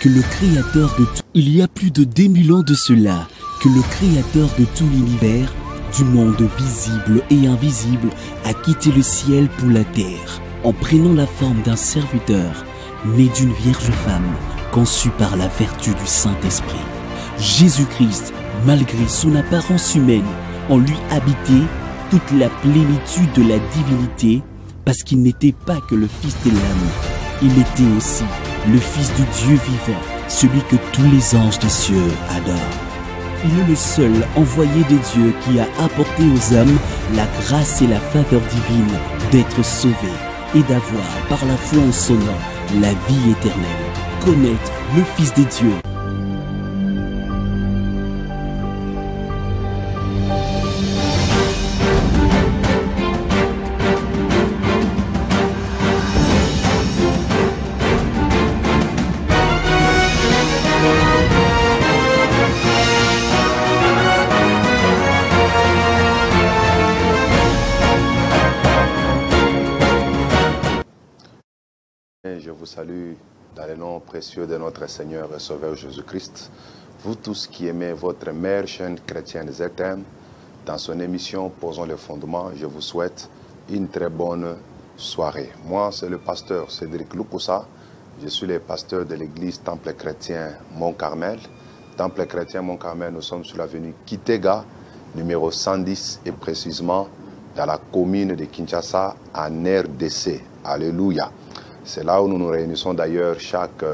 que le Créateur de tout... Il y a plus de 10 000 ans de cela, que le Créateur de tout l'univers, du monde visible et invisible, a quitté le ciel pour la terre, en prenant la forme d'un serviteur, né d'une vierge femme, conçu par la vertu du Saint-Esprit. Jésus-Christ, malgré son apparence humaine, en lui habitait toute la plénitude de la divinité, parce qu'il n'était pas que le Fils de l'âme, il était aussi le Fils du Dieu vivant, celui que tous les anges des cieux adorent. Il est le seul envoyé de Dieu qui a apporté aux hommes la grâce et la faveur divine d'être sauvés et d'avoir, par la foi en son nom, la vie éternelle. Connaître le Fils de Dieu. Je vous salue dans le nom précieux de notre Seigneur et Sauveur Jésus-Christ. Vous tous qui aimez votre mère chaîne chrétienne ZM, dans son émission Posons les fondements, je vous souhaite une très bonne soirée. Moi, c'est le pasteur Cédric Lukusa. Je suis le pasteur de l'église Temple Chrétien Mont-Carmel. Temple Chrétien Mont-Carmel, nous sommes sur l'avenue Kitega, numéro 110, et précisément dans la commune de Kinshasa, en RDC. Alléluia. C'est là où nous nous réunissons d'ailleurs chaque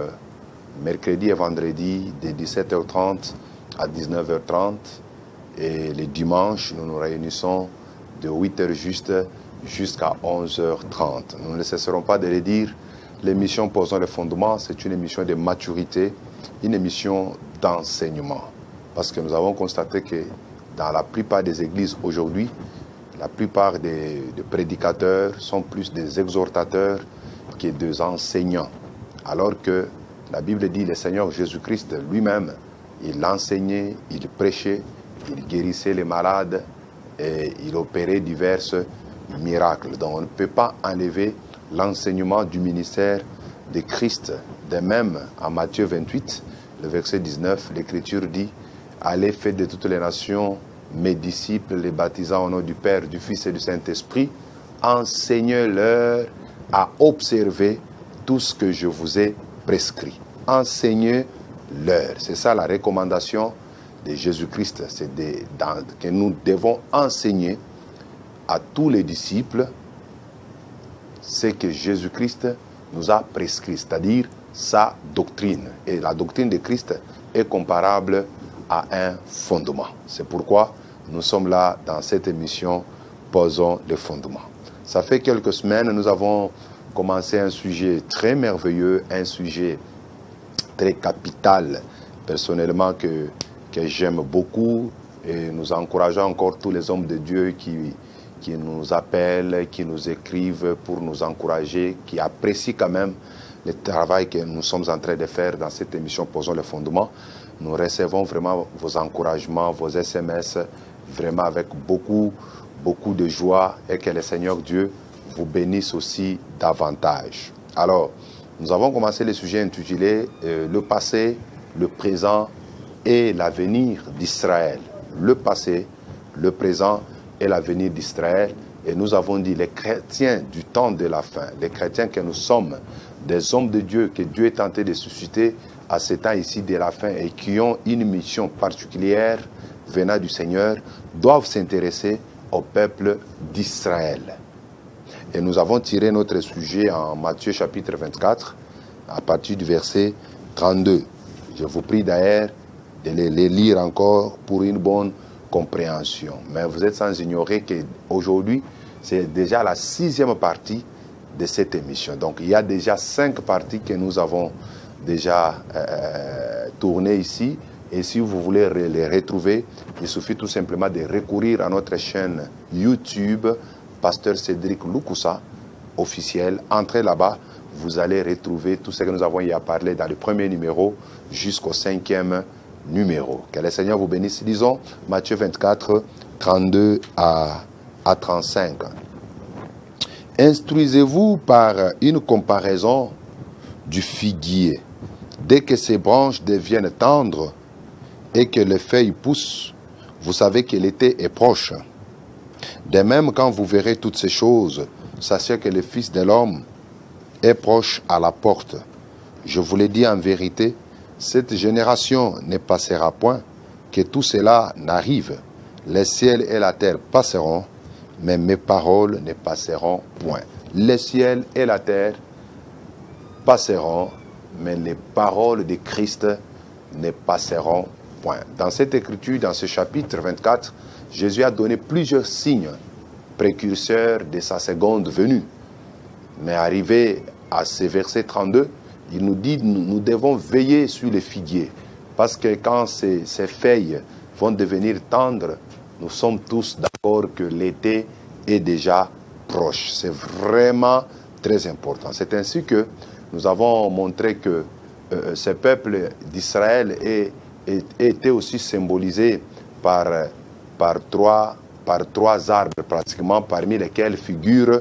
mercredi et vendredi de 17h30 à 19h30. Et les dimanches, nous nous réunissons de 8h juste jusqu'à 11h30. Nous ne cesserons pas de le dire, l'émission Posons les fondements, c'est une émission de maturité, une émission d'enseignement. Parce que nous avons constaté que dans la plupart des églises aujourd'hui, la plupart des prédicateurs sont plus des exhortateurs que des enseignants. Alors que la Bible dit, le Seigneur Jésus-Christ lui-même, il enseignait, il prêchait, il guérissait les malades et il opérait divers miracles. Donc on ne peut pas enlever l'enseignement du ministère de Christ. De même, en Matthieu 28, le verset 19, l'Écriture dit, allez, faites de toutes les nations mes disciples, les baptisant au nom du Père, du Fils et du Saint-Esprit, enseignez-leur à observer tout ce que je vous ai prescrit. Enseignez-leur. C'est ça la recommandation de Jésus-Christ. C'est que nous devons enseigner à tous les disciples ce que Jésus-Christ nous a prescrit, c'est-à-dire sa doctrine. Et la doctrine de Christ est comparable à un fondement. C'est pourquoi nous sommes là dans cette émission Posons les fondements. Ça fait quelques semaines, nous avons commencé un sujet très merveilleux, un sujet très capital, personnellement, que j'aime beaucoup. Et nous encourageons encore tous les hommes de Dieu qui nous appellent, qui nous écrivent pour nous encourager, qui apprécient quand même le travail que nous sommes en train de faire dans cette émission Posons les fondements. Nous recevons vraiment vos encouragements, vos SMS, vraiment avec beaucoup de joie, et que le Seigneur Dieu vous bénisse aussi davantage. Alors, nous avons commencé le sujet intitulé le passé, le présent et l'avenir d'Israël. Le passé, le présent et l'avenir d'Israël. Et nous avons dit les chrétiens du temps de la fin, les chrétiens que nous sommes, des hommes de Dieu que Dieu est tenté de susciter à ce temps ici de la fin et qui ont une mission particulière venant du Seigneur, doivent s'intéresser au peuple d'Israël. Et nous avons tiré notre sujet en Matthieu chapitre 24, à partir du verset 32. Je vous prie d'ailleurs de les lire encore pour une bonne compréhension. Mais vous êtes sans ignorer qu'aujourd'hui, c'est déjà la 6e partie de cette émission. Donc il y a déjà 5 parties que nous avons déjà tournées ici. Et si vous voulez les retrouver, il suffit tout simplement de recourir à notre chaîne YouTube, Pasteur Cédric Lukusa, officiel. Entrez là-bas, vous allez retrouver tout ce que nous avons y à parler dans le premier numéro jusqu'au 5e numéro. Que le Seigneur vous bénisse. Disons Matthieu 24, 32 à 35. Instruisez-vous par une comparaison du figuier. Dès que ces branches deviennent tendres et que les feuilles poussent, vous savez que l'été est proche. De même, quand vous verrez toutes ces choses, sachez que le Fils de l'homme est proche à la porte. Je vous l'ai dit en vérité, cette génération ne passera point, que tout cela n'arrive. Les ciels et la terre passeront, mais mes paroles ne passeront point. Les ciels et la terre passeront, mais les paroles de Christ ne passeront point. Dans cette écriture, dans ce chapitre 24, Jésus a donné plusieurs signes précurseurs de sa seconde venue. Mais arrivé à ce verset 32, il nous dit, nous devons veiller sur les figuiers. Parce que quand ces feuilles vont devenir tendres, nous sommes tous d'accord que l'été est déjà proche. C'est vraiment très important. C'est ainsi que nous avons montré que ce peuple d'Israël était aussi symbolisé par trois arbres pratiquement, parmi lesquels figure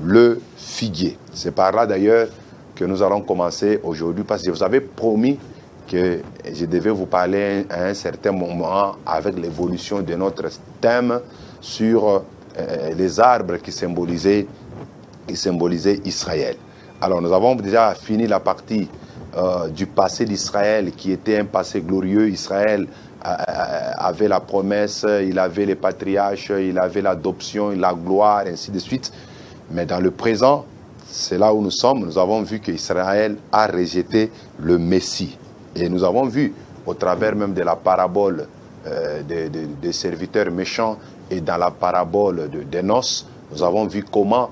le figuier. C'est par là d'ailleurs que nous allons commencer aujourd'hui, parce que je vous avais promis que je devais vous parler à un certain moment avec l'évolution de notre thème sur les arbres qui symbolisaient Israël. Alors nous avons déjà fini la partie du passé d'Israël, qui était un passé glorieux. Israël avait la promesse, il avait les patriarches, il avait l'adoption, la gloire, ainsi de suite. Mais dans le présent, c'est là où nous sommes. Nous avons vu qu'Israël a rejeté le Messie. Et nous avons vu, au travers même de la parabole des serviteurs méchants et dans la parabole des noces, nous avons vu comment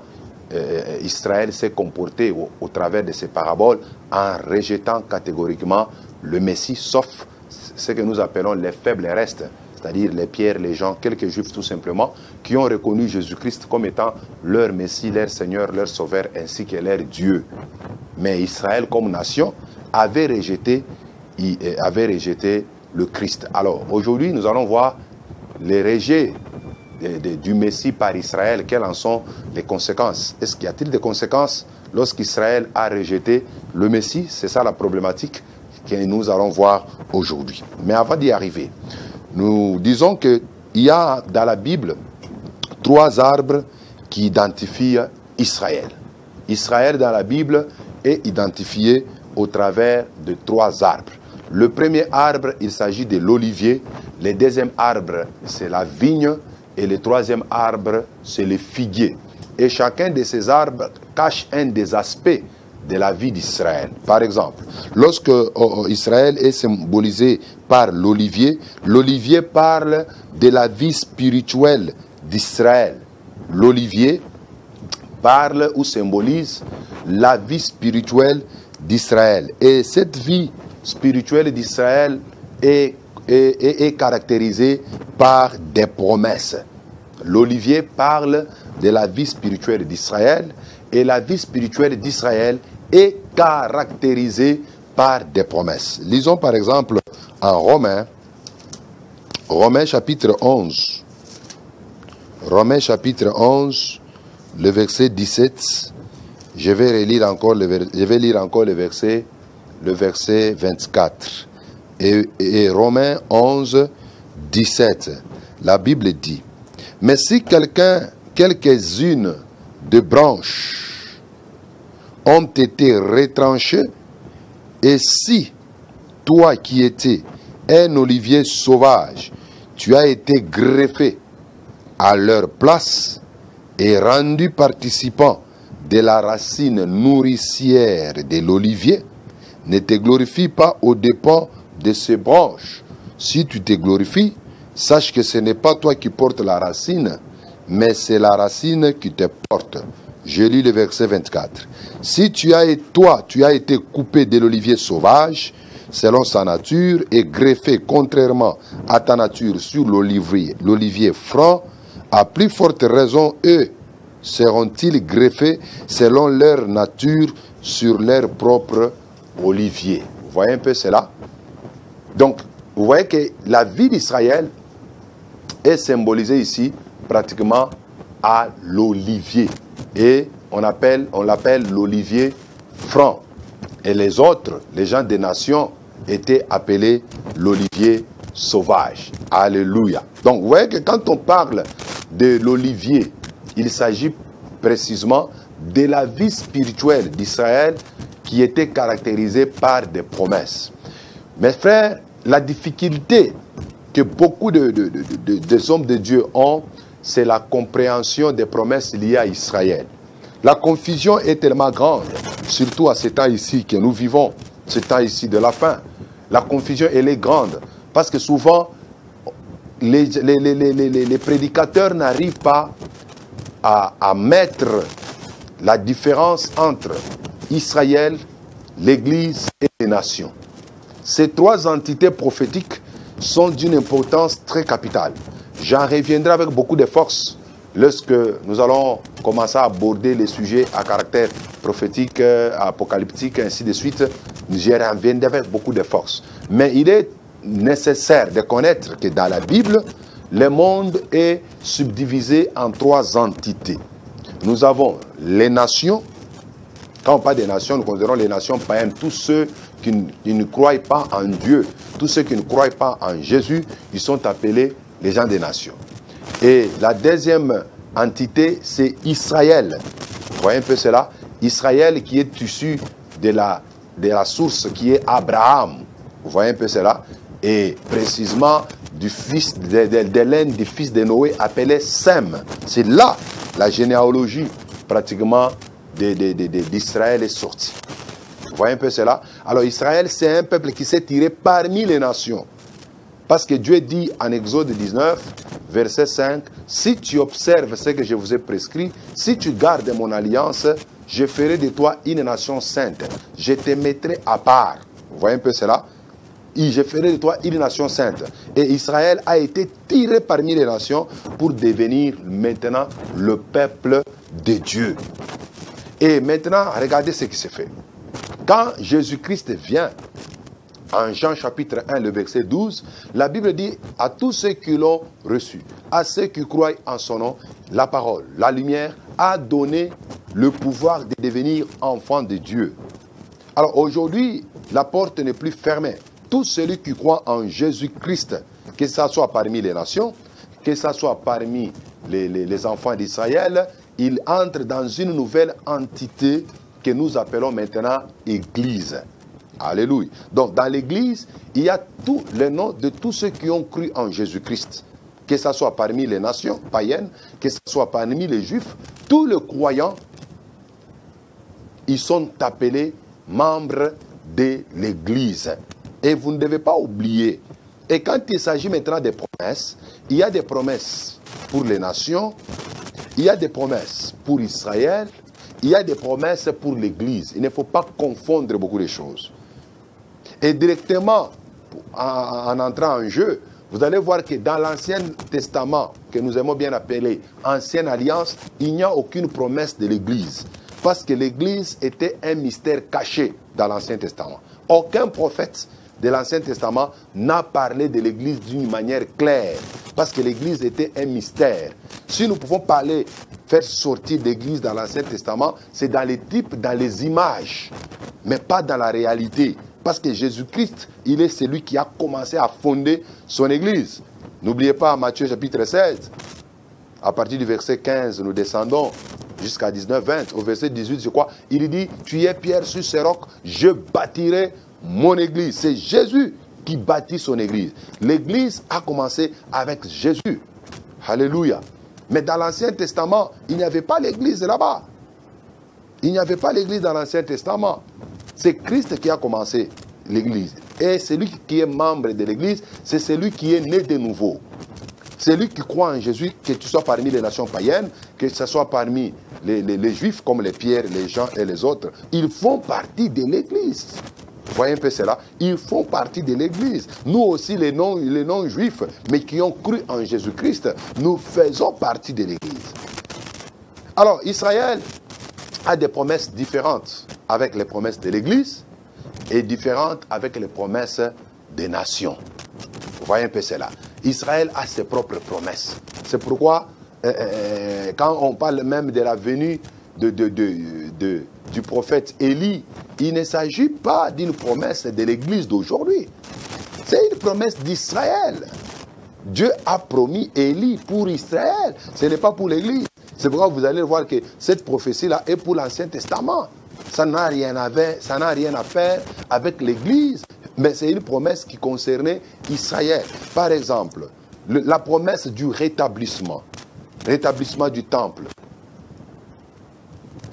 Israël s'est comporté au travers de ces paraboles en rejetant catégoriquement le Messie, sauf ce que nous appelons les faibles restes, c'est-à-dire les pierres, les gens, quelques juifs tout simplement, qui ont reconnu Jésus-Christ comme étant leur Messie, leur Seigneur, leur Sauveur, ainsi que leur Dieu. Mais Israël, comme nation, avait rejeté le Christ. Alors, aujourd'hui, nous allons voir les rejets du Messie par Israël. Quelles en sont les conséquences? Est-ce qu'il y a-t-il des conséquences lorsqu'Israël a rejeté le Messie? C'est ça la problématique que nous allons voir aujourd'hui. Mais avant d'y arriver, nous disons qu'il y a dans la Bible 3 arbres qui identifient Israël. Israël dans la Bible est identifié au travers de 3 arbres. Le premier arbre, il s'agit de l'olivier. Le deuxième arbre, c'est la vigne. Et le troisième arbre, c'est le figuier. Et chacun de ces arbres cache un des aspects de la vie d'Israël. Par exemple, lorsque Israël est symbolisé par l'olivier, l'olivier parle de la vie spirituelle d'Israël. L'olivier parle ou symbolise la vie spirituelle d'Israël. Et cette vie spirituelle d'Israël est caractérisée par des promesses. L'olivier parle de la vie spirituelle d'Israël, et la vie spirituelle d'Israël est caractérisée par des promesses. Lisons par exemple en Romains chapitre 11. Romains chapitre 11, le verset 17. Je vais lire encore le verset 24. Et Romains 11, 17. La Bible dit: mais si quelques-unes de branches ont été retranchées, et si toi qui étais un olivier sauvage, tu as été greffé à leur place et rendu participant de la racine nourricière de l'olivier, ne te glorifie pas aux dépens de ces branches. Si tu te glorifies, sache que ce n'est pas toi qui portes la racine, mais c'est la racine qui te porte. Je lis le verset 24. Si tu as été coupé de l'olivier sauvage, selon sa nature, et greffé contrairement à ta nature sur l'olivier franc, à plus forte raison, eux seront-ils greffés selon leur nature sur leur propre olivier. Vous voyez un peu cela? Donc, vous voyez que la vie d'Israël est symbolisée ici pratiquement à l'olivier. Et on l'appelle l'olivier franc. Et les autres, les gens des nations, étaient appelés l'olivier sauvage. Alléluia. Donc vous voyez que quand on parle de l'olivier, il s'agit précisément de la vie spirituelle d'Israël qui était caractérisée par des promesses. Mes frères, la difficulté que beaucoup des hommes de Dieu ont, c'est la compréhension des promesses liées à Israël. La confusion est tellement grande, surtout à ce temps ici que nous vivons, ce temps ici de la fin. La confusion, elle est grande, parce que souvent, les prédicateurs n'arrivent pas à mettre la différence entre Israël, l'Église et les nations. Ces trois entités prophétiques sont d'une importance très capitale. J'en reviendrai avec beaucoup de force lorsque nous allons commencer à aborder les sujets à caractère prophétique, apocalyptique, ainsi de suite. J'y reviendrai avec beaucoup de force. Mais il est nécessaire de connaître que dans la Bible, le monde est subdivisé en trois entités. Nous avons les nations. Quand on parle des nations, nous considérons les nations païennes, tous ceux qui ne croient pas en Dieu, tous ceux qui ne croient pas en Jésus, ils sont appelés les gens des nations. Et la deuxième entité, c'est Israël. Vous voyez un peu cela? Israël qui est issu de la source qui est Abraham. Vous voyez un peu cela? Et précisément du fils de l'un des fils de Noé appelé Sem. C'est là la généalogie pratiquement d'Israël est sortie. Vous voyez un peu cela? Alors Israël, c'est un peuple qui s'est tiré parmi les nations. Parce que Dieu dit en Exode 19, verset 5, « Si tu observes ce que je vous ai prescrit, si tu gardes mon alliance, je ferai de toi une nation sainte. Je te mettrai à part. » Vous voyez un peu cela? « Je ferai de toi une nation sainte. » Et Israël a été tiré parmi les nations pour devenir maintenant le peuple de Dieu. Et maintenant, regardez ce qui se fait. Quand Jésus-Christ vient, en Jean chapitre 1, le verset 12, la Bible dit à tous ceux qui l'ont reçu, à ceux qui croient en son nom, la parole, la lumière a donné le pouvoir de devenir enfant de Dieu. Alors aujourd'hui, la porte n'est plus fermée. Tout celui qui croit en Jésus-Christ, que ce soit parmi les nations, que ce soit parmi les enfants d'Israël, il entre dans une nouvelle entité que nous appelons maintenant Église. Alléluia. Donc dans l'Église, il y a tous les noms de tous ceux qui ont cru en Jésus-Christ. Que ce soit parmi les nations païennes, que ce soit parmi les Juifs, tous les croyants, ils sont appelés membres de l'Église. Et vous ne devez pas oublier. Et quand il s'agit maintenant des promesses, il y a des promesses pour les nations, il y a des promesses pour Israël, il y a des promesses pour l'Église. Il ne faut pas confondre beaucoup de choses. Et directement, en entrant en jeu, vous allez voir que dans l'Ancien Testament, que nous aimons bien appeler Ancienne Alliance, il n'y a aucune promesse de l'Église. Parce que l'Église était un mystère caché dans l'Ancien Testament. Aucun prophète de l'Ancien Testament n'a parlé de l'Église d'une manière claire. Parce que l'Église était un mystère. Si nous pouvons parler, faire sortir l'Église dans l'Ancien Testament, c'est dans les types, dans les images, mais pas dans la réalité. Parce que Jésus-Christ, il est celui qui a commencé à fonder son Église. N'oubliez pas Matthieu chapitre 16, à partir du verset 15, nous descendons jusqu'à 19, 20, au verset 18, je crois, il dit, tu es pierre sur ce roc, je bâtirai mon Église. C'est Jésus qui bâtit son Église. L'Église a commencé avec Jésus. Alléluia. Mais dans l'Ancien Testament, il n'y avait pas l'Église là-bas. Il n'y avait pas l'Église dans l'Ancien Testament. C'est Christ qui a commencé l'Église. Et celui qui est membre de l'Église, c'est celui qui est né de nouveau. Celui qui croit en Jésus, que tu sois parmi les nations païennes, que ce soit parmi les Juifs comme les Pierre, les Jean et les autres, ils font partie de l'Église. Vous voyez un peu cela? Ils font partie de l'Église. Nous aussi, les non-juifs, mais qui ont cru en Jésus-Christ, nous faisons partie de l'Église. Alors, Israël a des promesses différentes avec les promesses de l'Église et différentes avec les promesses des nations. Vous voyez un peu cela? Israël a ses propres promesses. C'est pourquoi, quand on parle même de la venue du prophète Élie, il ne s'agit pas d'une promesse de l'église d'aujourd'hui. C'est une promesse d'Israël. Dieu a promis Élie pour Israël. Ce n'est pas pour l'église. C'est pourquoi vous allez voir que cette prophétie-là est pour l'Ancien Testament. Ça n'a rien à faire avec l'église. Mais c'est une promesse qui concernait Israël. Par exemple, la promesse du rétablissement du temple.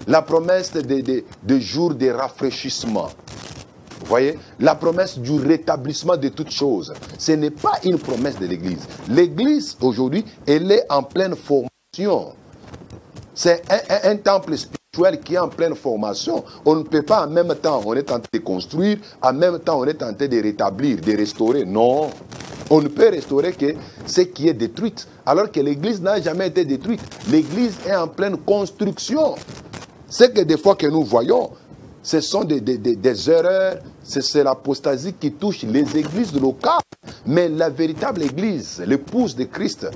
La promesse des jours de rafraîchissement. Vous voyez, la promesse du rétablissement de toutes choses. Ce n'est pas une promesse de l'Église. L'Église, aujourd'hui, elle est en pleine formation. C'est un temple spirituel qui est en pleine formation. On ne peut pas en même temps, on est tenté de construire, en même temps, on est tenté de rétablir, de restaurer. Non. On ne peut restaurer que ce qui est détruit. Alors que l'Église n'a jamais été détruite. L'Église est en pleine construction. C'est que des fois que nous voyons, ce sont des erreurs, c'est l'apostasie qui touche les églises locales. Mais la véritable église, l'épouse de Christ,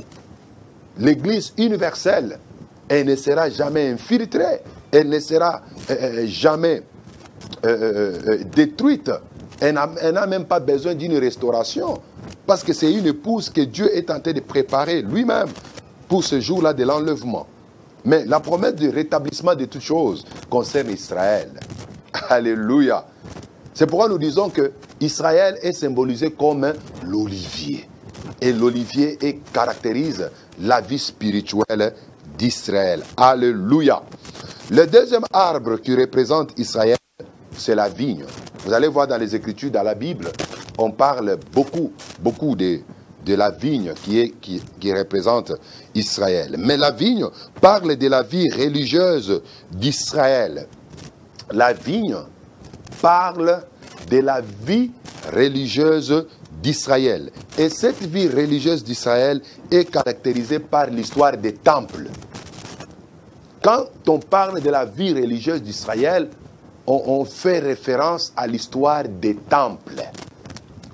l'église universelle, elle ne sera jamais infiltrée, elle ne sera jamais détruite. Elle n'a même pas besoin d'une restauration. Parce que c'est une épouse que Dieu est en train de préparer lui-même pour ce jour-là de l'enlèvement. Mais la promesse du rétablissement de toutes choses concerne Israël. Alléluia. C'est pourquoi nous disons que Israël est symbolisé comme l'olivier. Et l'olivier caractérise la vie spirituelle d'Israël. Alléluia. Le deuxième arbre qui représente Israël, c'est la vigne. Vous allez voir dans les Écritures, dans la Bible, on parle beaucoup de la vigne qui représente Israël. Mais la vigne parle de la vie religieuse d'Israël. La vigne parle de la vie religieuse d'Israël. Et cette vie religieuse d'Israël est caractérisée par l'histoire des temples. Quand on parle de la vie religieuse d'Israël, on fait référence à l'histoire des temples.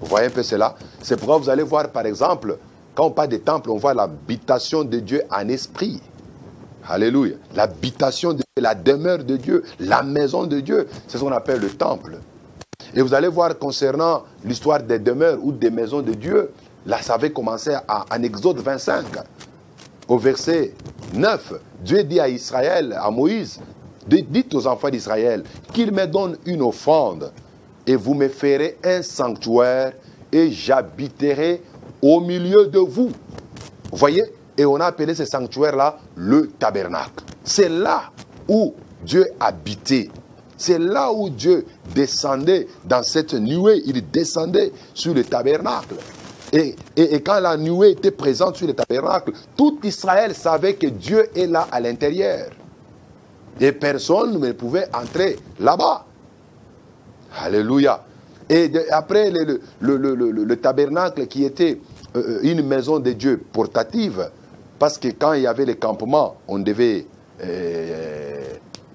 Vous voyez un peu cela? C'est pourquoi vous allez voir, par exemple, quand on parle des temples, on voit l'habitation de Dieu en esprit. Alléluia. L'habitation de Dieu, la demeure de Dieu, la maison de Dieu, c'est ce qu'on appelle le temple. Et vous allez voir concernant l'histoire des demeures ou des maisons de Dieu, là ça avait commencé en Exode 25. Au verset 9, Dieu dit à Israël, à Moïse, dites aux enfants d'Israël qu'ils me donnent une offrande et vous me ferez un sanctuaire et j'habiterai au milieu de vous. Vous voyez? Et on a appelé ce sanctuaire-là le tabernacle. C'est là où Dieu habitait. C'est là où Dieu descendait dans cette nuée. Il descendait sur le tabernacle. Et quand la nuée était présente sur le tabernacle, tout Israël savait que Dieu est là à l'intérieur. Et personne ne pouvait entrer là-bas. Alléluia. Et après le tabernacle qui était une maison de Dieu portative, parce que quand il y avait les campements, on devait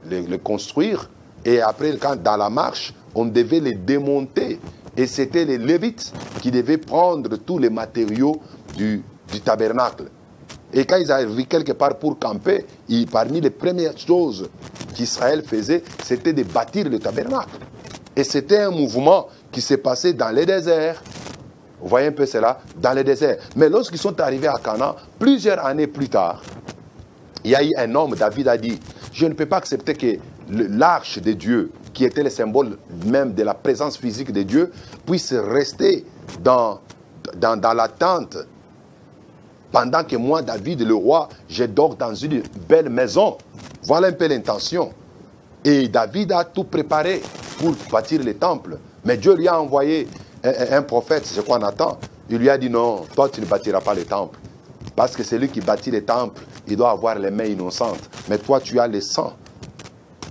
le construire. Et après, dans la marche, on devait les démonter. Et c'était les Lévites qui devaient prendre tous les matériaux du tabernacle. Et quand ils arrivaient quelque part pour camper, parmi les premières choses qu'Israël faisait, c'était de bâtir le tabernacle. Et c'était un mouvement qui s'est passé dans les déserts. Vous voyez un peu cela? Dans les déserts. Mais lorsqu'ils sont arrivés à Canaan, plusieurs années plus tard, il y a eu un homme, David a dit, je ne peux pas accepter que l'arche de Dieu, qui était le symbole même de la présence physique de Dieu, puisse rester dans la tente, pendant que moi, David, le roi, je dors dans une belle maison. Voilà un peu l'intention. Et David a tout préparé pour bâtir le temple. Mais Dieu lui a envoyé un prophète, c'est ce qu'on attend. Il lui a dit non, toi tu ne bâtiras pas le temple. Parce que celui qui bâtit le temple, il doit avoir les mains innocentes. Mais toi tu as le sang.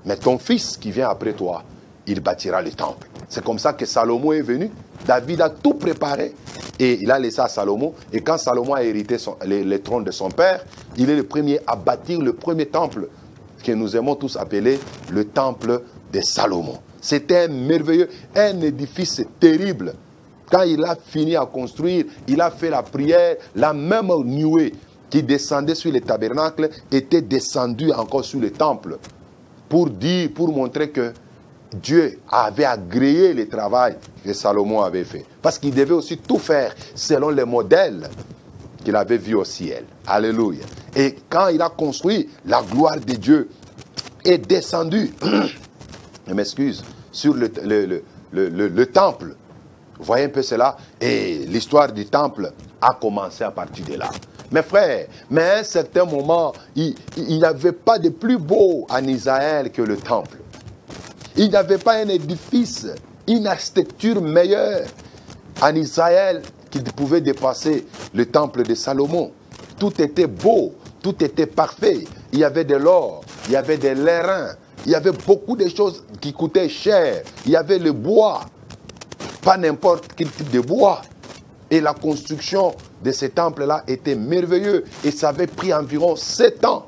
Mais ton fils qui vient après toi, il bâtira le temple. C'est comme ça que Salomon est venu. David a tout préparé et il a laissé à Salomon. Et quand Salomon a hérité le trône de son père, il est le premier à bâtir le premier temple que nous aimons tous appeler le temple de Salomon. C'était un merveilleux, un édifice terrible. Quand il a fini à construire, il a fait la prière, la même nuée qui descendait sur le tabernacle était descendue encore sur le temple. pour montrer que Dieu avait agréé le travail que Salomon avait fait. Parce qu'il devait aussi tout faire selon les modèles qu'il avait vus au ciel. Alléluia. Et quand il a construit, la gloire de Dieu est descendue, je m'excuse, sur le temple. Vous voyez un peu cela? Et l'histoire du temple a commencé à partir de là. Mes frères, mais à un certain moment, il n'y avait pas de plus beau en Israël que le temple. Il n'y avait pas un édifice, une architecture meilleure en Israël qui pouvait dépasser le temple de Salomon. Tout était beau, tout était parfait. Il y avait de l'or, il y avait des l'airain, il y avait beaucoup de choses qui coûtaient cher. Il y avait le bois, pas n'importe quel type de bois. Et la construction de ce temple-là était merveilleuse. Et ça avait pris environ 7 ans.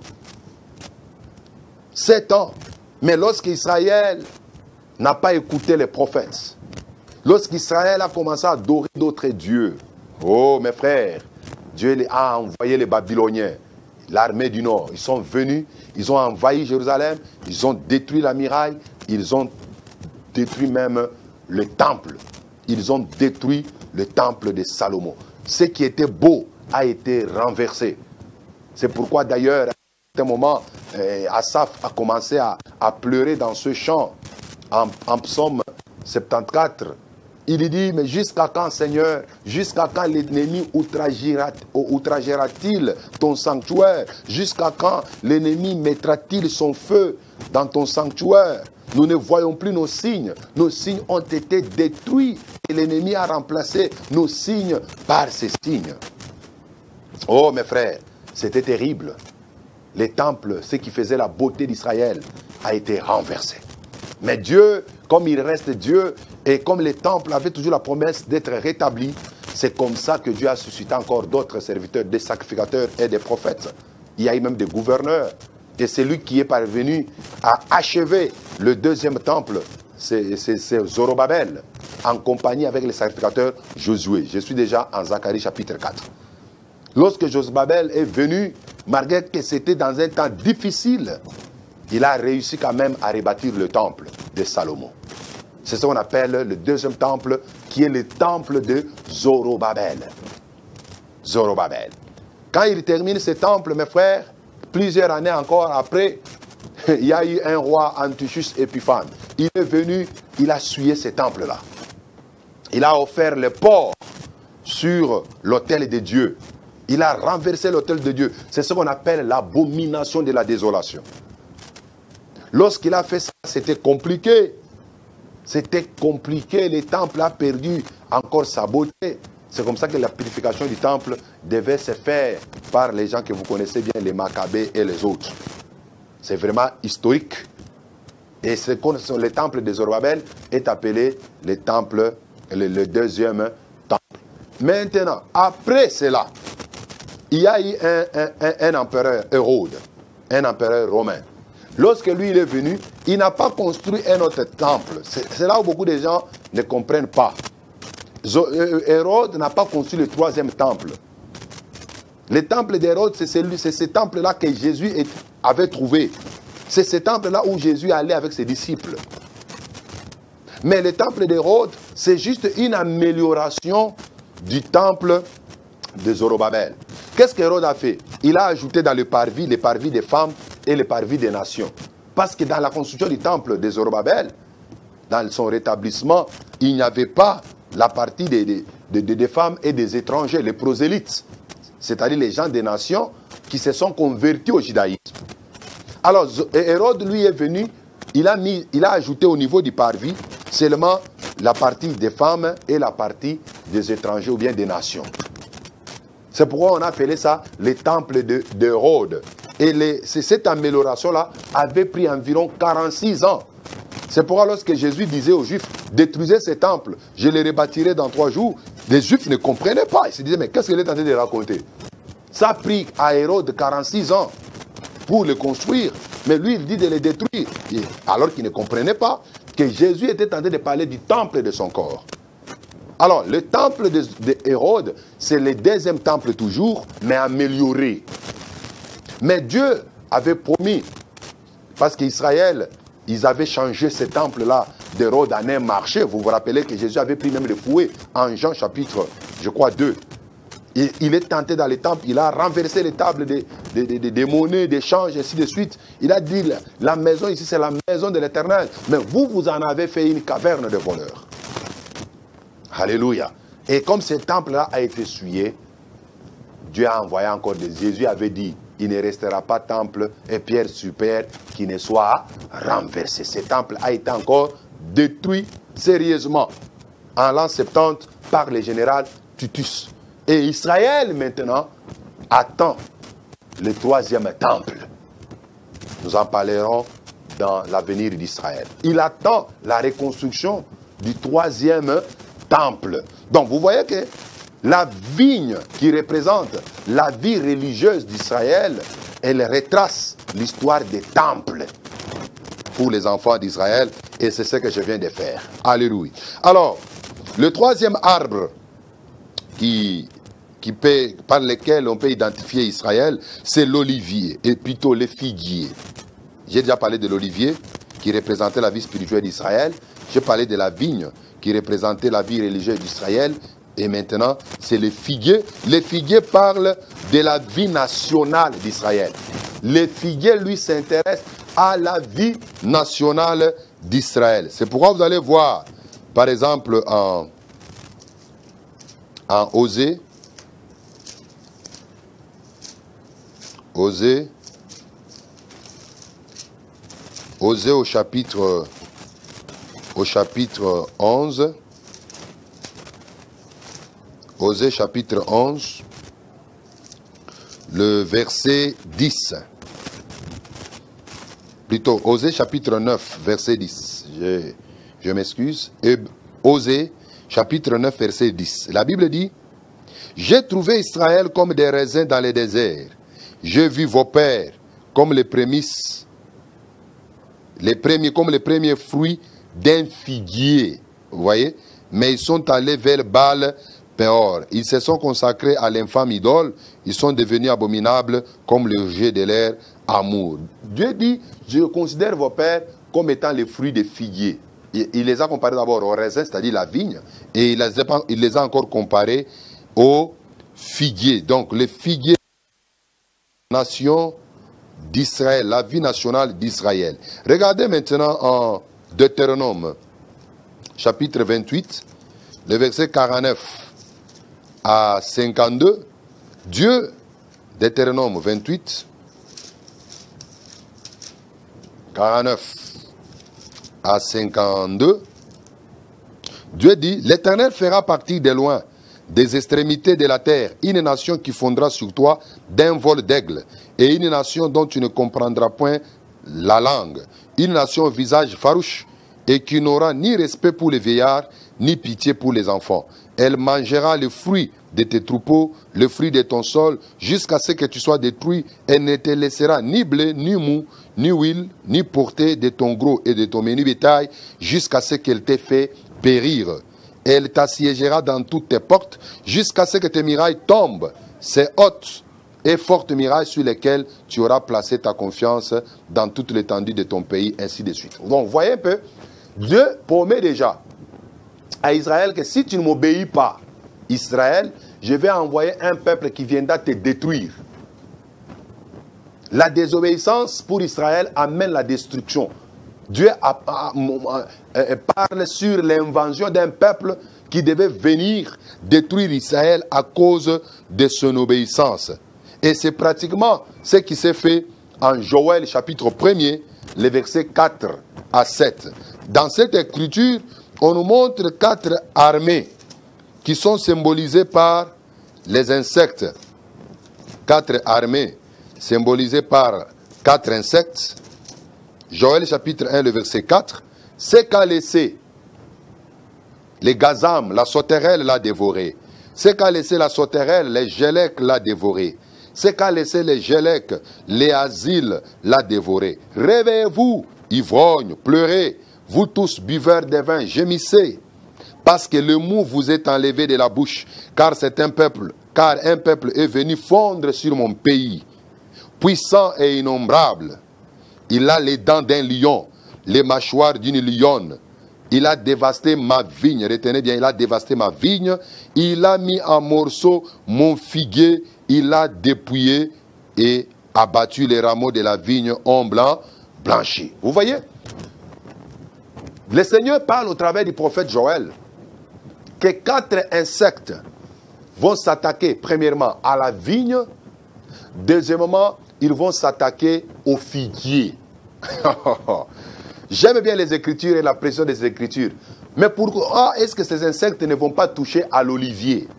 7 ans. Mais lorsqu'Israël n'a pas écouté les prophètes, lorsqu'Israël a commencé à adorer d'autres dieux, oh mes frères, Dieu a envoyé les Babyloniens, l'armée du Nord. Ils sont venus, ils ont envahi Jérusalem, ils ont détruit la muraille, ils ont détruit même le temple. Ils ont détruit le temple de Salomon. Ce qui était beau a été renversé. C'est pourquoi d'ailleurs, à un moment, Asaph a commencé à pleurer dans ce chant, en psaume 74. Il dit, mais jusqu'à quand, Seigneur, jusqu'à quand l'ennemi outragera-t-il ton sanctuaire? Jusqu'à quand l'ennemi mettra-t-il son feu dans ton sanctuaire? Nous ne voyons plus nos signes ont été détruits et l'ennemi a remplacé nos signes par ces signes. Oh mes frères, c'était terrible. Les temples, ce qui faisait la beauté d'Israël, a été renversé. Mais Dieu, comme il reste Dieu, et comme les temples avaient toujours la promesse d'être rétablis, c'est comme ça que Dieu a suscité encore d'autres serviteurs, des sacrificateurs et des prophètes. Il y a eu même des gouverneurs. Et c'est lui qui est parvenu à achever le deuxième temple, c'est Zorobabel, en compagnie avec les sacrificateurs Josué. Je suis déjà en Zacharie chapitre 4. Lorsque Zorobabel est venu, malgré que c'était dans un temps difficile, il a réussi quand même à rebâtir le temple de Salomon. C'est ce qu'on appelle le deuxième temple, qui est le temple de Zorobabel. Zorobabel. Quand il termine ce temple, mes frères, plusieurs années encore après, il y a eu un roi, Antiochus Épiphane. Il est venu, il a souillé ce temple-là. Il a offert le porc sur l'autel de Dieu. Il a renversé l'autel de Dieu. C'est ce qu'on appelle l'abomination de la désolation. Lorsqu'il a fait ça, c'était compliqué. C'était compliqué. Le temple a perdu encore sa beauté. C'est comme ça que la purification du temple devait se faire par les gens que vous connaissez bien, les Maccabées et les autres. C'est vraiment historique. Et le temple de Zorobabel est appelé le temple, le deuxième temple. Maintenant, après cela, il y a eu un empereur, Hérode, un empereur romain. Lorsque lui il est venu, il n'a pas construit un autre temple. C'est là où beaucoup de gens ne comprennent pas. Hérode n'a pas construit le troisième temple. Le temple d'Hérode, c'est ce temple-là que Jésus avait trouvé. C'est ce temple-là où Jésus allait avec ses disciples. Mais le temple d'Hérode, c'est juste une amélioration du temple de Zorobabel. Qu'est-ce qu'Hérode a fait? Il a ajouté dans le parvis les parvis des femmes et les parvis des nations. Parce que dans la construction du temple de Zorobabel, dans son rétablissement, il n'y avait pas la partie des femmes et des étrangers, les prosélytes, c'est-à-dire les gens des nations qui se sont convertis au judaïsme. Alors, Hérode, lui, est venu, il a ajouté au niveau du parvis seulement la partie des femmes et la partie des étrangers ou bien des nations. C'est pourquoi on a appelé ça le temple d'Hérode. Et cette amélioration-là avait pris environ 46 ans. C'est pourquoi lorsque Jésus disait aux Juifs, détruisez ces temples, je les rebâtirai dans 3 jours, les Juifs ne comprenaient pas. Ils se disaient, mais qu'est-ce qu'il est en train de raconter? Ça a pris à Hérode 46 ans pour le construire, mais lui il dit de les détruire. Alors qu'il ne comprenait pas que Jésus était en train de parler du temple de son corps. Alors, le temple d'Hérode, c'est le deuxième temple toujours, mais amélioré. Mais Dieu avait promis Parce qu'Israël, ils avaient changé ce temple-là d'Hérode en un marché. Vous vous rappelez que Jésus avait pris même le fouet en Jean chapitre, je crois, 2. Il est tenté dans les temples, il a renversé les tables des monnaies, d'échange, ainsi de suite. Il a dit, la maison ici, c'est la maison de l'Éternel. Mais vous, vous en avez fait une caverne de voleurs. Alléluia. Et comme ce temple-là a été souillé, Dieu a envoyé encore des... Jésus avait dit, il ne restera pas temple et pierre sur pierre qui ne soit renversé. Ce temple a été encore détruit sérieusement en l'an 70 par le général Titus. Et Israël maintenant attend le troisième temple. Nous en parlerons dans l'avenir d'Israël. Il attend la reconstruction du troisième temple. Donc vous voyez que la vigne qui représente la vie religieuse d'Israël, elle retrace l'histoire des temples pour les enfants d'Israël. Et c'est ce que je viens de faire. Alléluia. Alors, le troisième arbre par lequel on peut identifier Israël, c'est l'olivier, et plutôt le figuier. J'ai déjà parlé de l'olivier, qui représentait la vie spirituelle d'Israël. J'ai parlé de la vigne, qui représentait la vie religieuse d'Israël. Et maintenant, c'est le figuier. Le figuier parle de la vie nationale d'Israël. Le figuier, lui, s'intéresse à la vie nationale d'Israël. C'est pourquoi vous allez voir, par exemple, en Osée, au chapitre 11, Osée chapitre 11, le verset 10. Plutôt, Osée chapitre 9, verset 10. Je m'excuse. Osée chapitre 9, verset 10. La Bible dit, « J'ai trouvé Israël comme des raisins dans les déserts. J'ai vu vos pères comme les prémices, comme les premiers fruits d'un figuier. » Vous voyez? Mais ils sont allés vers Baal Péor. Ils se sont consacrés à l'infâme idole. Ils sont devenus abominables comme le jet de l'air amour. Dieu dit, je considère vos pères comme étant les fruits des figuiers. Il les a comparés d'abord aux raisins, c'est-à-dire la vigne, et il les a encore comparés aux figuiers. Donc, les figuiers, nation d'Israël, la vie nationale d'Israël. Regardez maintenant en Deutéronome, chapitre 28, le verset 49 à 52. Dieu, Deutéronome 28, 49 à 52, Dieu dit, l'Éternel fera partir de loin, des extrémités de la terre, une nation qui fondra sur toi d'un vol d'aigle, et une nation dont tu ne comprendras point la langue, une nation au visage farouche, et qui n'aura ni respect pour les vieillards, ni pitié pour les enfants. Elle mangera le fruit de tes troupeaux, le fruit de ton sol, jusqu'à ce que tu sois détruit. Elle ne te laissera ni blé, ni mou, ni huile, ni portée de ton gros et de ton menu bétail, jusqu'à ce qu'elle t'ait fait périr. Elle t'assiégera dans toutes tes portes, jusqu'à ce que tes murailles tombent. Ces hautes et fortes murailles sur lesquelles tu auras placé ta confiance dans toute l'étendue de ton pays, ainsi de suite. Donc, vous voyez un peu, Dieu promet déjà à Israël que si tu ne m'obéis pas, Israël, je vais envoyer un peuple qui viendra te détruire. La désobéissance pour Israël amène la destruction. Dieu parle sur l'invention d'un peuple qui devait venir détruire Israël à cause de son obéissance. Et c'est pratiquement ce qui s'est fait en Joël chapitre 1er, les versets 4 à 7. Dans cette écriture, on nous montre 4 armées qui sont symbolisées par les insectes. 4 armées symbolisées par 4 insectes. Joël chapitre 1, le verset 4. Ce qu'a laissé les gazam, la sauterelle l'a dévoré. Ce qu'a laissé la sauterelle, les gélèques l'a dévoré. Ce qu'a laissé les gélèques, les asiles l'a dévoré. Réveillez-vous, ivrognes, pleurez, vous tous buveurs de vin, gémissez. Parce que le mou vous est enlevé de la bouche, car un peuple est venu fondre sur mon pays, puissant et innombrable. Il a les dents d'un lion, les mâchoires d'une lionne. Il a dévasté ma vigne. Retenez bien, il a dévasté ma vigne. Il a mis en morceaux mon figuier. Il a dépouillé et abattu les rameaux de la vigne en blanc, blanchi. Vous voyez? Le Seigneur parle au travers du prophète Joël que 4 insectes vont s'attaquer premièrement à la vigne. Deuxièmement, ils vont s'attaquer au figuier. J'aime bien les Écritures et la pression des Écritures. Mais pourquoi est-ce que ces insectes ne vont pas toucher à l'olivier?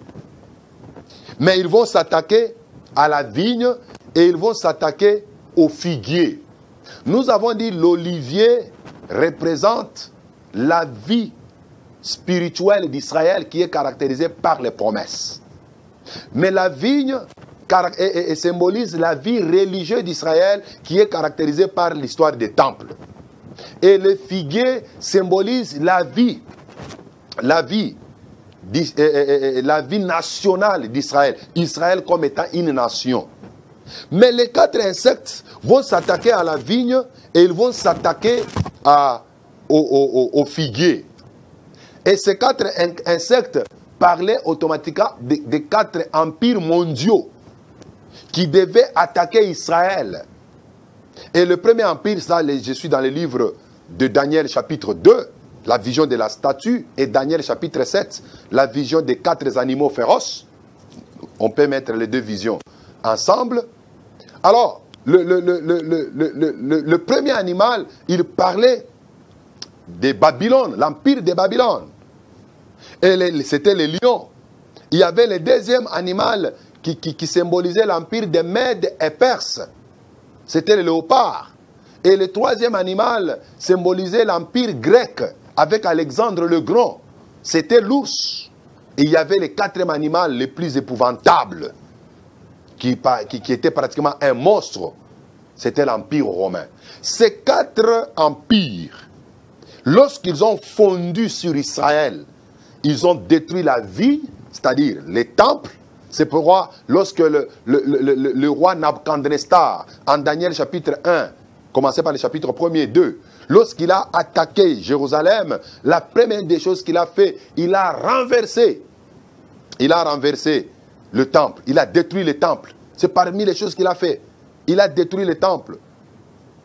Mais ils vont s'attaquer à la vigne et ils vont s'attaquer au figuier. Nous avons dit l'olivier représente la vie spirituelle d'Israël qui est caractérisée par les promesses. Mais la vigne symbolise la vie religieuse d'Israël qui est caractérisée par l'histoire des temples. Et le figuier symbolise la vie nationale d'Israël. Israël comme étant une nation. Mais les 4 insectes vont s'attaquer à la vigne et ils vont s'attaquer au figuier. Et ces 4 insectes parlaient automatiquement des 4 empires mondiaux qui devaient attaquer Israël. Et le premier empire, ça, je suis dans le livre de Daniel chapitre 2, la vision de la statue, et Daniel chapitre 7, la vision des 4 animaux féroces. On peut mettre les 2 visions ensemble. Alors, le premier animal, il parlait de Babylone, l'empire de Babylone. Et c'était les lions. Il y avait le deuxième animal qui symbolisait l'empire des Mèdes et Perses. C'était le léopard. Et le troisième animal symbolisait l'empire grec avec Alexandre le Grand. C'était l'ours. Et il y avait le 4e animal le plus épouvantable qui était pratiquement un monstre. C'était l'empire romain. Ces 4 empires, lorsqu'ils ont fondu sur Israël, ils ont détruit la vie, c'est-à-dire les temples. C'est pourquoi lorsque le roi Nabuchodonosor, en Daniel chapitre 1, commencé par le chapitre 1er et 2, lorsqu'il a attaqué Jérusalem, la première des choses qu'il a fait, il a renversé le temple, il a détruit le temple. C'est parmi les choses qu'il a fait. Il a détruit le temple.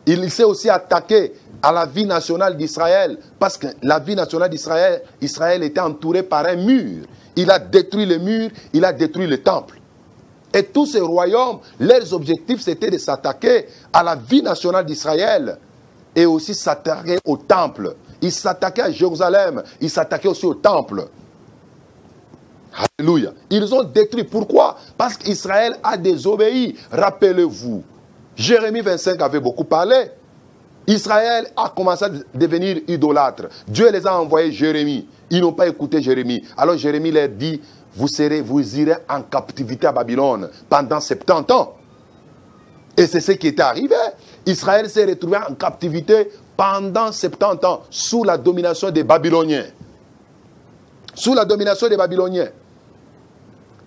Il s'est aussi attaqué à la vie nationale d'Israël, parce que la vie nationale d'Israël, Israël était entouré par un mur. Il a détruit le mur, il a détruit le temple. Et tous ces royaumes, leurs objectifs, c'était de s'attaquer à la vie nationale d'Israël et aussi s'attaquer au temple. Ils s'attaquaient à Jérusalem, ils s'attaquaient aussi au temple. Alléluia. Ils ont détruit. Pourquoi? Parce qu'Israël a désobéi. Rappelez-vous, Jérémie 25 avait beaucoup parlé. Israël a commencé à devenir idolâtre. Dieu les a envoyés Jérémie. Ils n'ont pas écouté Jérémie. Alors Jérémie leur dit, vous irez en captivité à Babylone pendant 70 ans. Et c'est ce qui était arrivé. Israël s'est retrouvé en captivité pendant 70 ans sous la domination des Babyloniens. Sous la domination des Babyloniens.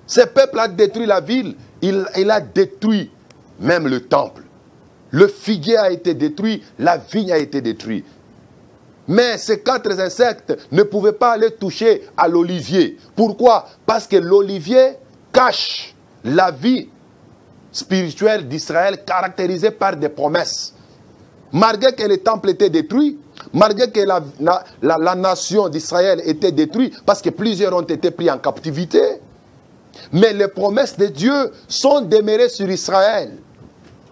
Ce peuple a détruit la ville. Il a détruit même le temple. Le figuier a été détruit, la vigne a été détruite. Mais ces 4 insectes ne pouvaient pas aller toucher à l'olivier. Pourquoi? Parce que l'olivier cache la vie spirituelle d'Israël caractérisée par des promesses. Malgré que le temple était détruit, malgré que la nation d'Israël était détruite, parce que plusieurs ont été pris en captivité, mais les promesses de Dieu sont demeurées sur Israël.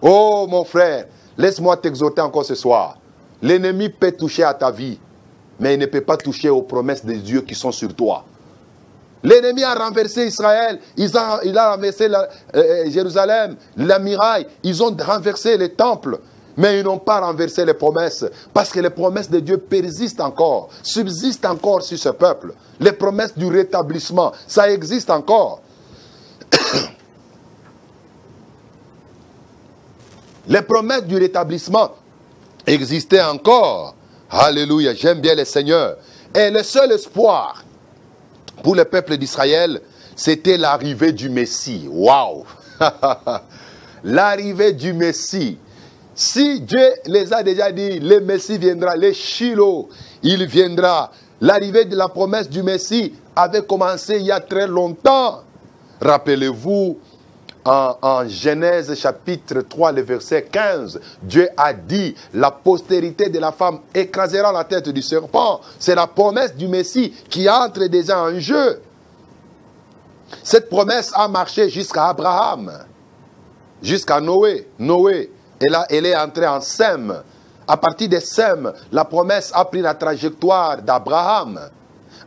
Oh mon frère, laisse-moi t'exhorter encore ce soir. L'ennemi peut toucher à ta vie, mais il ne peut pas toucher aux promesses de Dieu qui sont sur toi. L'ennemi a renversé Israël, il a renversé Jérusalem, la muraille, ils ont renversé les temples, mais ils n'ont pas renversé les promesses, parce que les promesses de Dieu persistent encore, subsistent encore sur ce peuple. Les promesses du rétablissement, ça existe encore. Les promesses du rétablissement existaient encore. Alléluia, j'aime bien le Seigneur. Et le seul espoir pour le peuple d'Israël, c'était l'arrivée du Messie. Waouh! L'arrivée du Messie. Si Dieu les a déjà dit, le Messie viendra, le Shiloh, il viendra. L'arrivée de la promesse du Messie avait commencé il y a très longtemps. Rappelez-vous, en Genèse chapitre 3, le verset 15, Dieu a dit, la postérité de la femme écrasera la tête du serpent. C'est la promesse du Messie qui entre déjà en jeu. Cette promesse a marché jusqu'à Abraham, jusqu'à Noé. Noé, elle est entrée en Sem. À partir de Sem, la promesse a pris la trajectoire d'Abraham.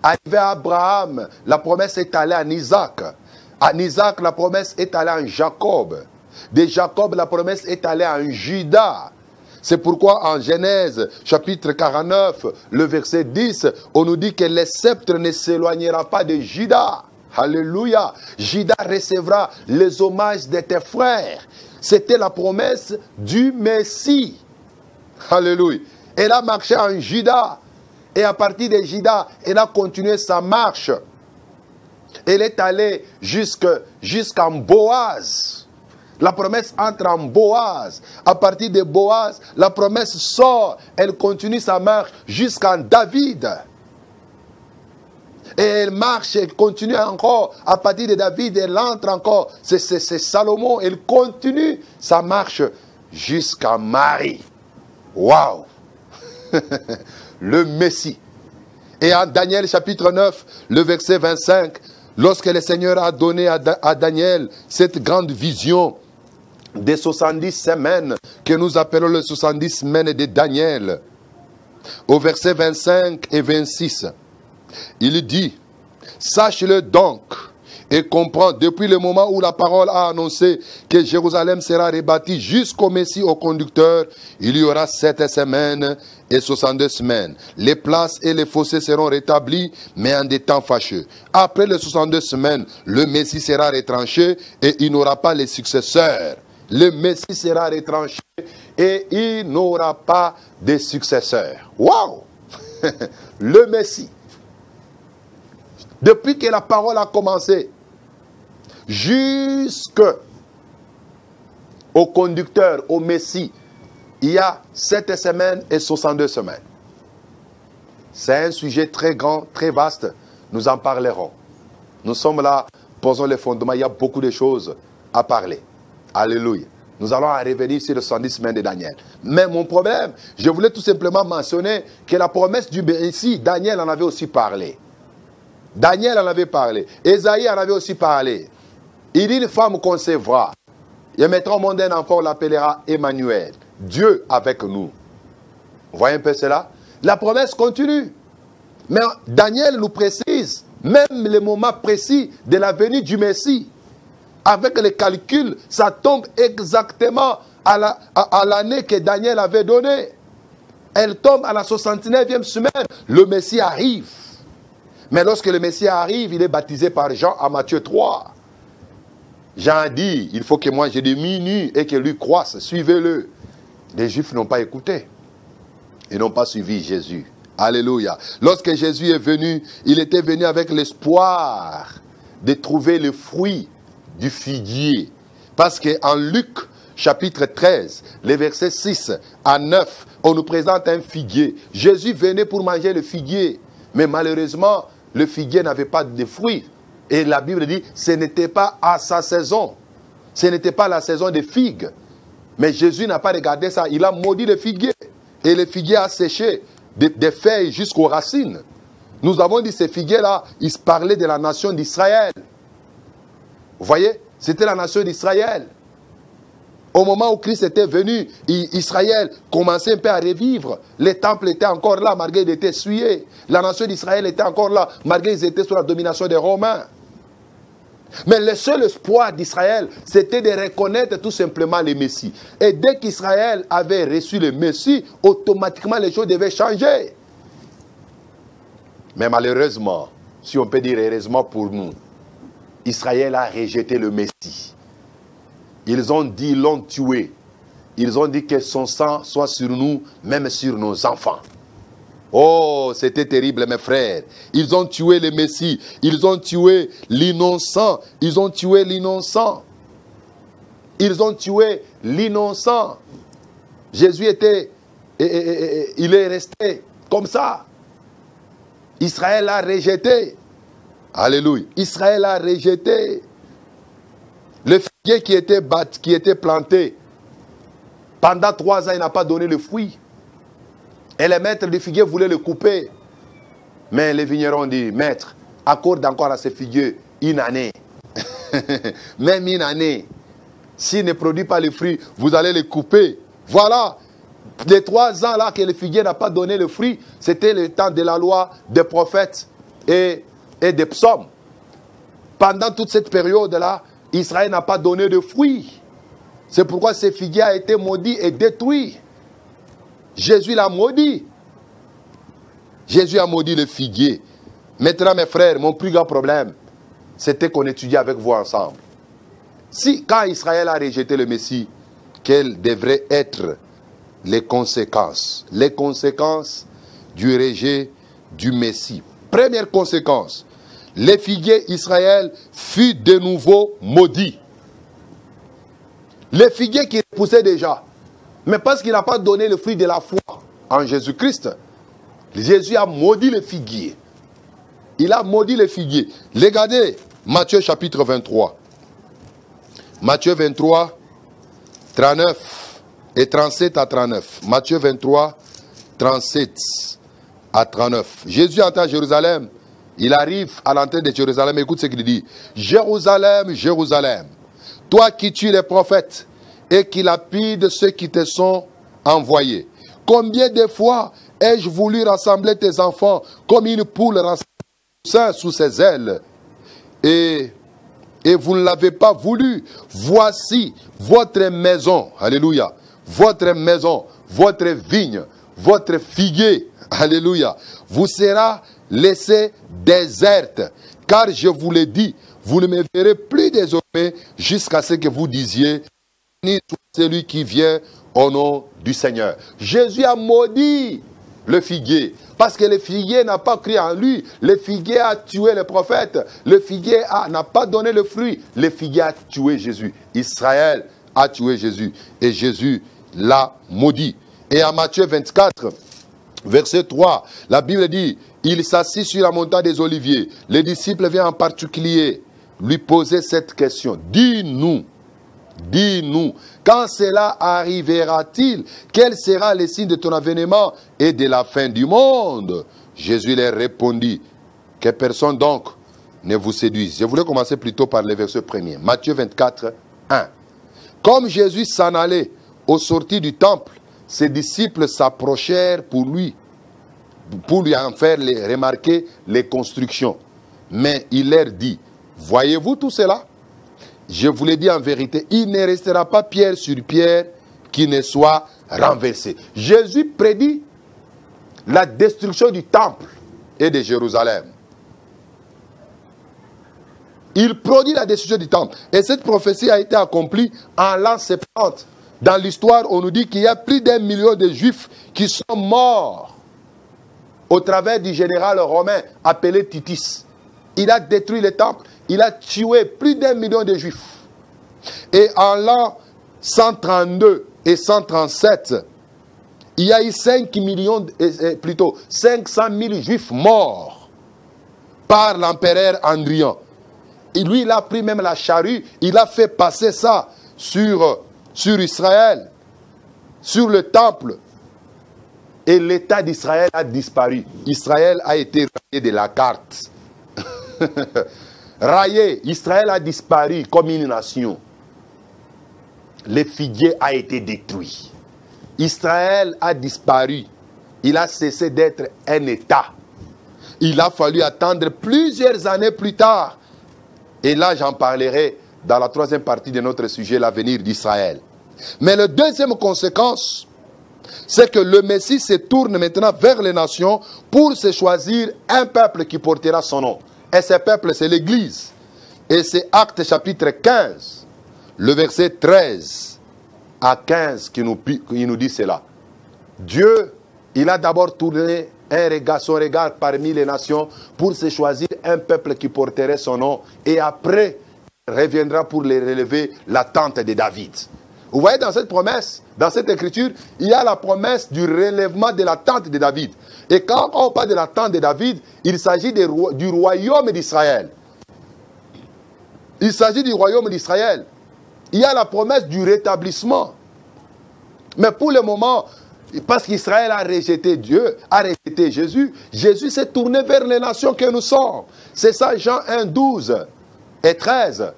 Arrivé à Abraham, la promesse est allée en Isaac. En Isaac, la promesse est allée en Jacob. De Jacob, la promesse est allée en Judas. C'est pourquoi en Genèse, chapitre 49, le verset 10, on nous dit que le sceptre ne s'éloignera pas de Judas. Alléluia. Judas recevra les hommages de tes frères. C'était la promesse du Messie. Alléluia. Elle a marché en Judas. Et à partir de Judas, elle a continué sa marche. Elle est allée jusqu'en Boaz. La promesse entre en Boaz. À partir de Boaz, la promesse sort. Elle continue sa marche jusqu'en David. Et elle marche, elle continue encore. À partir de David, elle entre encore. C'est Salomon. Elle continue sa marche jusqu'à Marie. Waouh! Le Messie. Et en Daniel chapitre 9, le verset 25, lorsque le Seigneur a donné à Daniel cette grande vision des 70 semaines que nous appelons les 70 semaines de Daniel, au verset 25 et 26, il dit, sache-le donc et comprends, depuis le moment où la parole a annoncé que Jérusalem sera rebâtie jusqu'au Messie au conducteur, il y aura 7 semaines et 62 semaines. Les places et les fossés seront rétablis, mais en des temps fâcheux. Après les 62 semaines, le Messie sera retranché et il n'aura pas les successeurs. Le Messie sera retranché et il n'aura pas de successeurs. Waouh! Le Messie. Depuis que la parole a commencé, jusqu'au conducteur, au Messie, il y a 7 semaines et 62 semaines. C'est un sujet très grand, très vaste. Nous en parlerons. Nous sommes là, posons les fondements. Il y a beaucoup de choses à parler. Alléluia. Nous allons revenir sur les 70 semaines de Daniel. Mais mon problème, je voulais tout simplement mentionner que la promesse du Messie, Daniel en avait aussi parlé. Daniel en avait parlé. Ésaïe en avait aussi parlé. Il dit, une femme concevra. Et mettra au monde un enfant, on l'appellera Emmanuel. Dieu avec nous. Vous voyez un peu cela? La promesse continue. Mais Daniel nous précise, même le moment précis de la venue du Messie. Avec les calculs, ça tombe exactement à l'année que Daniel avait donnée. Elle tombe à la 69e semaine. Le Messie arrive. Mais lorsque le Messie arrive, il est baptisé par Jean à Matthieu 3. Jean dit, il faut que moi je diminue et que lui croisse, suivez-le. Les Juifs n'ont pas écouté. Ils n'ont pas suivi Jésus. Alléluia. Lorsque Jésus est venu, il était venu avec l'espoir de trouver le fruit du figuier. Parce qu'en Luc, chapitre 13, les versets 6 à 9, on nous présente un figuier. Jésus venait pour manger le figuier. Mais malheureusement, le figuier n'avait pas de fruits. Et la Bible dit, ce n'était pas à sa saison. Ce n'était pas la saison des figues. Mais Jésus n'a pas regardé ça. Il a maudit le figuier. Et le figuier a séché des feuilles jusqu'aux racines. Nous avons dit ces figuiers-là, ils parlaient de la nation d'Israël. Vous voyez, c'était la nation d'Israël. Au moment où Christ était venu, Israël commençait un peu à revivre. Les temples étaient encore là, malgré qu'ils étaient essuyés. La nation d'Israël était encore là, malgré qu'ils étaient sous la domination des Romains. Mais le seul espoir d'Israël, c'était de reconnaître tout simplement le Messie. Et dès qu'Israël avait reçu le Messie, automatiquement les choses devaient changer. Mais malheureusement, si on peut dire heureusement pour nous, Israël a rejeté le Messie. Ils ont dit, ils l'ont tué. Ils ont dit que son sang soit sur nous, même sur nos enfants. Oh, c'était terrible, mes frères. Ils ont tué le Messie. Ils ont tué l'innocent. Ils ont tué l'innocent. Ils ont tué l'innocent. Jésus était, il est resté comme ça. Israël l'a rejeté. Alléluia. Israël a rejeté. Le figuier qui était planté, pendant 3 ans, il n'a pas donné le fruit. Et les maîtres du figuier voulaient le couper. Mais les vignerons dit, maître, accorde encore à ce figuier une année. Même une année. S'il ne produit pas le fruit, vous allez le couper. Voilà. Les 3 ans là que le figuier n'a pas donné le fruit, c'était le temps de la loi des prophètes et des psaumes. Pendant toute cette période-là, Israël n'a pas donné de fruits. C'est pourquoi ce figuier a été maudit et détruit. Jésus l'a maudit. Jésus a maudit le figuier. Maintenant, mes frères, mon plus grand problème, c'était qu'on étudiait avec vous ensemble. Quand Israël a rejeté le Messie, quelles devraient être les conséquences? Les conséquences du rejet du Messie. Première conséquence, le figuier Israël fut de nouveau maudit. Le figuier qui poussait déjà, mais parce qu'il n'a pas donné le fruit de la foi en Jésus-Christ, Jésus a maudit le figuier. Il a maudit le figuier. Regardez Matthieu chapitre 23. Matthieu 23, 39 et 37 à 39. Matthieu 23, 37 à 39. Jésus entre à Jérusalem. Il arrive à l'entrée de Jérusalem. Écoute ce qu'il dit. Jérusalem, Jérusalem, toi qui tues les prophètes et qui lapides ceux qui te sont envoyés. Combien de fois ai-je voulu rassembler tes enfants comme une poule rassemble sein sous ses ailes et vous ne l'avez pas voulu. Voici votre maison, alléluia, votre maison, votre vigne, votre figuier, alléluia, vous sera laissée déserte, car je vous l'ai dit, vous ne me verrez plus désormais jusqu'à ce que vous disiez, béni soit celui qui vient au nom du Seigneur. Jésus a maudit le figuier, parce que le figuier n'a pas cru en lui. Le figuier a tué le prophète. Le figuier n'a pas donné le fruit. Le figuier a tué Jésus. Israël a tué Jésus. Et Jésus l'a maudit. Et en Matthieu 24, verset 3, la Bible dit, il s'assit sur la montagne des Oliviers. Les disciples viennent en particulier lui poser cette question. Dis-nous, quand cela arrivera-t-il? Quel sera le signe de ton avènement et de la fin du monde? Jésus leur répondit, que personne donc ne vous séduise. Je voulais commencer plutôt par le verset premier. Matthieu 24, 1. Comme Jésus s'en allait au sortir du temple, ses disciples s'approchèrent pour lui en faire remarquer les constructions. Mais il leur dit, voyez-vous tout cela? Je vous l'ai dit en vérité, il ne restera pas pierre sur pierre qui ne soit renversé. Jésus prédit la destruction du temple et de Jérusalem. Il prédit la destruction du temple. Et cette prophétie a été accomplie en l'an 70. Dans l'histoire, on nous dit qu'il y a plus d'1 million de Juifs qui sont morts au travers du général romain appelé Titus. Il a détruit le temple. Il a tué plus d'1 million de Juifs. Et en l'an 132 et 137, il y a eu 500 000 Juifs morts par l'empereur Hadrien. Et lui, il a pris même la charrue, il a fait passer ça sur Israël, sur le temple. Et l'État d'Israël a disparu. Israël a été rayé de la carte. Rayé, Israël a disparu comme une nation. Le figuier a été détruit. Israël a disparu. Il a cessé d'être un État. Il a fallu attendre plusieurs années plus tard. Et là, j'en parlerai dans la troisième partie de notre sujet, l'avenir d'Israël. Mais la deuxième conséquence, c'est que le Messie se tourne maintenant vers les nations pour se choisir un peuple qui portera son nom. Et ce peuple, c'est l'Église. Et c'est Actes chapitre 15, le verset 13 à 15 qui nous dit cela. Dieu, il a d'abord tourné son regard parmi les nations pour se choisir un peuple qui porterait son nom. Et après, il reviendra pour les relever la tente de David. Vous voyez dans cette promesse, dans cette écriture, il y a la promesse du relèvement de la tente de David. Et quand on parle de la tente de David, il s'agit du royaume d'Israël. Il s'agit du royaume d'Israël. Il y a la promesse du rétablissement. Mais pour le moment, parce qu'Israël a rejeté Dieu, a rejeté Jésus, Jésus s'est tourné vers les nations que nous sommes. C'est ça Jean 1, 12 et 13.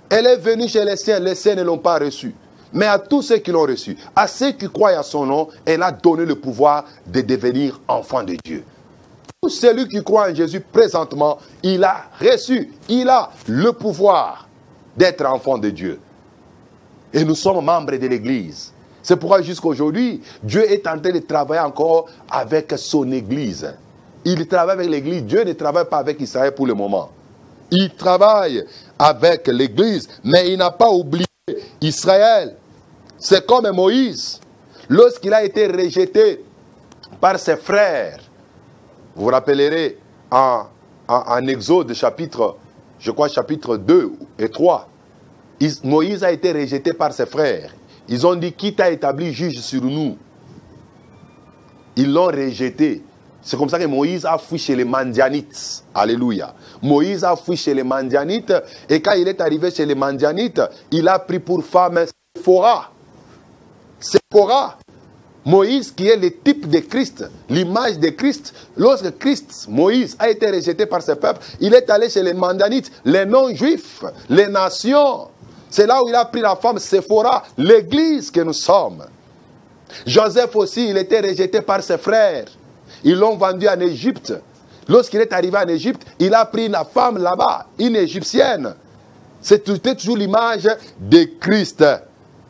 Elle est venue chez les siens ne l'ont pas reçue. Mais à tous ceux qui l'ont reçu, à ceux qui croient à son nom, elle a donné le pouvoir de devenir enfant de Dieu. Tout celui qui croit en Jésus présentement, il a reçu, il a le pouvoir d'être enfant de Dieu. Et nous sommes membres de l'Église. C'est pourquoi jusqu'à aujourd'hui, Dieu est en train de travailler encore avec son Église. Il travaille avec l'Église. Dieu ne travaille pas avec Israël pour le moment. Il travaille avec l'Église, mais il n'a pas oublié Israël. C'est comme Moïse. Lorsqu'il a été rejeté par ses frères, vous vous rappellerez en Exode chapitre, je crois chapitre 2 et 3, Moïse a été rejeté par ses frères. Ils ont dit, qui t'a établi juge sur nous? Ils l'ont rejeté. C'est comme ça que Moïse a fui chez les Mandianites. Alléluia. Moïse a fui chez les Mandianites. Et quand il est arrivé chez les Mandianites, il a pris pour femme Séphora. Séphora. Moïse qui est le type de Christ, l'image de Christ. Lorsque Christ, Moïse, a été rejeté par ses peuples, il est allé chez les Mandianites, les non-juifs, les nations. C'est là où il a pris la femme Séphora, l'église que nous sommes. Joseph aussi, il était rejeté par ses frères. Ils l'ont vendu en Égypte. Lorsqu'il est arrivé en Égypte, il a pris une femme là-bas, une égyptienne. C'était toujours l'image de Christ.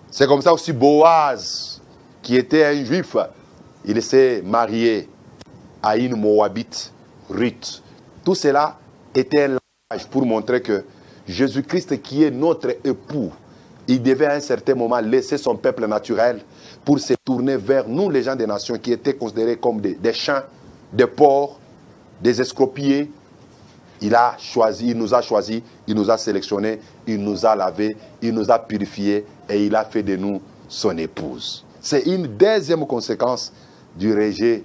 C'est comme ça aussi Boaz, qui était un juif. Il s'est marié à une Moabite, Ruth. Tout cela était un langage pour montrer que Jésus-Christ, qui est notre époux, il devait à un certain moment laisser son peuple naturel pour se tourner vers nous, les gens des nations, qui étaient considérés comme des chiens, des porcs, des escropiers. Il a choisi, il nous a choisis, il nous a sélectionnés, il nous a lavés, il nous a purifiés et il a fait de nous son épouse. C'est une deuxième conséquence du rejet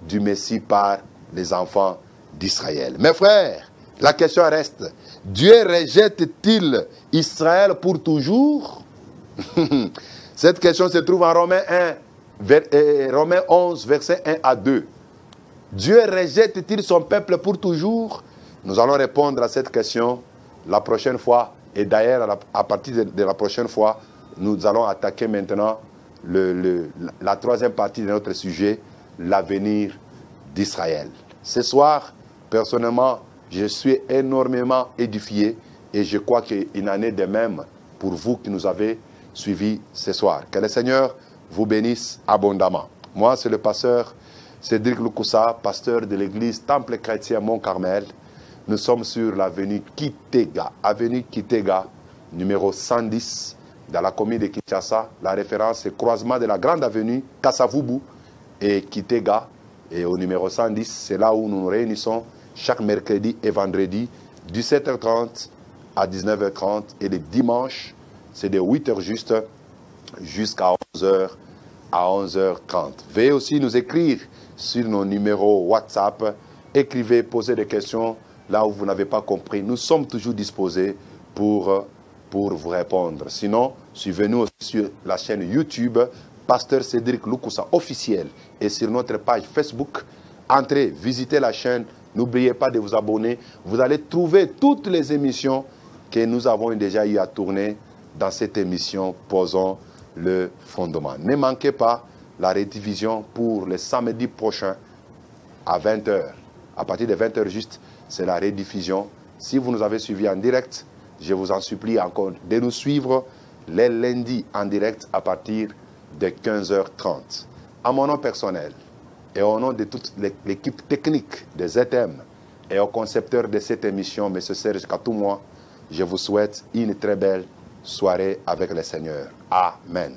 du Messie par les enfants d'Israël. Mes frères, la question reste, Dieu rejette-t-il Israël pour toujours? Cette question se trouve en Romains 11, versets 1 à 2. Dieu rejette-t-il son peuple pour toujours? Nous allons répondre à cette question la prochaine fois. Et d'ailleurs, à partir de la prochaine fois, nous allons attaquer maintenant la troisième partie de notre sujet, l'avenir d'Israël. Ce soir, personnellement, je suis énormément édifié et je crois qu'il en est de même pour vous qui nous avez suivis ce soir. Que le Seigneur vous bénisse abondamment. Moi, c'est le pasteur Cédric Lukusa, pasteur de l'église Temple Chrétien Mont-Carmel. Nous sommes sur l'avenue Kitega, numéro 110, dans la commune de Kinshasa. La référence est croisement de la grande avenue Kasavubu et Kitega. Et au numéro 110, c'est là où nous nous réunissons chaque mercredi et vendredi, de 17h30 à 19h30. Et les dimanches, c'est de 8h juste jusqu'à 11h à 11h30. Veuillez aussi nous écrire sur nos numéros WhatsApp. Écrivez, posez des questions là où vous n'avez pas compris. Nous sommes toujours disposés pour vous répondre. Sinon, suivez-nous aussi sur la chaîne YouTube Pasteur Cédric Lukusa officiel et sur notre page Facebook. Entrez, visitez la chaîne. N'oubliez pas de vous abonner. Vous allez trouver toutes les émissions que nous avons déjà eu à tourner dans cette émission Posons le fondement. Ne manquez pas la rediffusion pour le samedi prochain à 20h. À partir de 20h juste, c'est la rediffusion. Si vous nous avez suivis en direct, je vous en supplie encore de nous suivre les lundis en direct à partir de 15h30. À mon nom personnel et au nom de toute l'équipe technique des ZM et au concepteur de cette émission, M. Serge Katoumoua, je vous souhaite une très belle soirée avec le Seigneur. Amen.